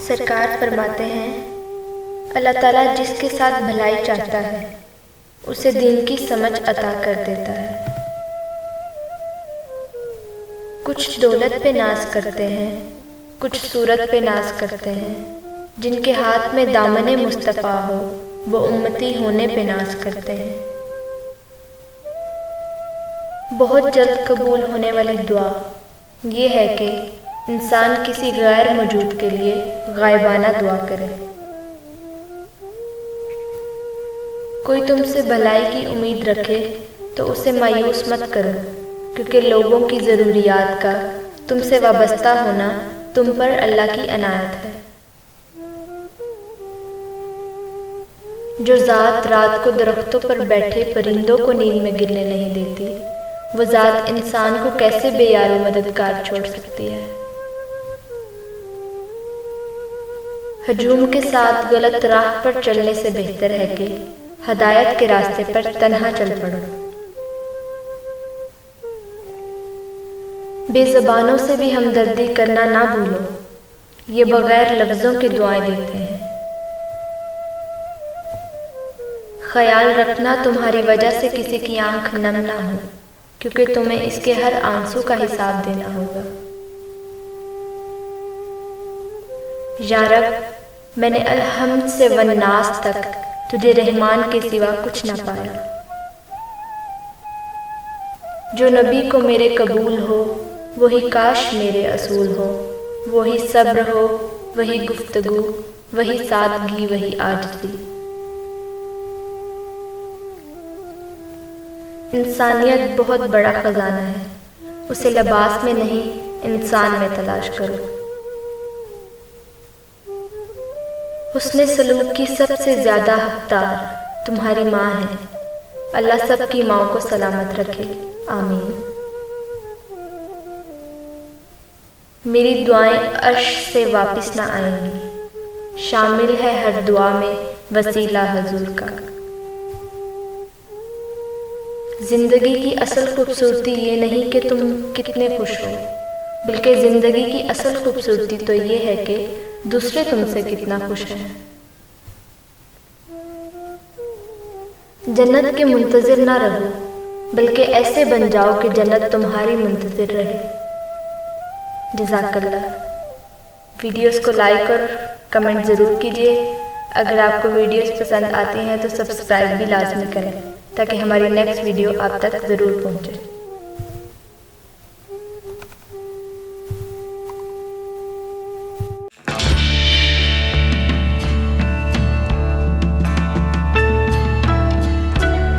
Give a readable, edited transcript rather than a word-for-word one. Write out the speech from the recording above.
سرکار فرماتے ہیں اللہ تعالیٰ جس کے ساتھ بھلائی چاہتا ہے اسے دین کی سمجھ عطا کر دیتا ہے۔ کچھ دولت پہ ناز کرتے ہیں، کچھ صورت پہ ناز کرتے ہیں، جن کے ہاتھ میں دامن مصطفیٰ ہو وہ امتی ہونے پہ ناز کرتے ہیں۔ بہت جلد قبول ہونے والی دعا یہ ہے کہ انسان کسی غیر موجود کے لیے غائبانہ دعا کرے۔ کوئی تم سے بھلائی کی امید رکھے تو اسے مایوس مت کرو، کیونکہ لوگوں کی ضروریات کا تم سے وابستہ ہونا تم پر اللہ کی عنایت ہے۔ جو ذات رات کو درختوں پر بیٹھے پرندوں کو نیند میں گرنے نہیں دیتی، وہ ذات انسان کو کیسے بے یار و مددگار چھوڑ سکتی ہے؟ ہجوم کے ساتھ غلط راہ پر چلنے سے بہتر ہے کہ ہدایت کے راستے پر تنہا چل پڑو۔ بے زبانوں سے بھی ہمدردی کرنا نہ بھولو، یہ بغیر لفظوں کے دعائیں دیتے ہیں۔ خیال رکھنا تمہاری وجہ سے کسی کی آنکھ نم نہ ہو، کیونکہ تمہیں اس کے ہر آنسو کا حساب دینا ہوگا۔ یا رب، میں نے الحمد سے والناس تک تجھے رحمان کے سوا کچھ نہ پایا۔ جو نبی کو میرے قبول ہو وہی کاش میرے اصول ہو، وہی صبر ہو، وہی گفتگو، وہی سادگی، وہی عاجزی۔ انسانیت بہت بڑا خزانہ ہے، اسے لباس میں نہیں انسان میں تلاش کرو۔ حسن سلوک کی سب سے زیادہ حقدار تمہاری ماں ہے۔ اللہ سب کی ماں کو سلامت رکھے، آمین۔ میری دعائیں عرش سے واپس نہ آئیں گی، شامل ہے ہر دعا میں وسیلہ حضور کا۔ زندگی کی اصل خوبصورتی یہ نہیں کہ تم کتنے خوش ہو، بلکہ زندگی کی اصل خوبصورتی تو یہ ہے کہ دوسرے تم سے کتنا خوش ہیں۔ جنت کے منتظر نہ رہو، بلکہ ایسے بن جاؤ کہ جنت تمہاری منتظر رہے۔ جزاک اللہ۔ ویڈیوز کو لائک اور کمنٹ ضرور کیجیے۔ اگر آپ کو ویڈیوز پسند آتی ہیں تو سبسکرائب بھی لازمی کریں تاکہ ہماری نیکسٹ ویڈیو آپ تک ضرور پہنچے۔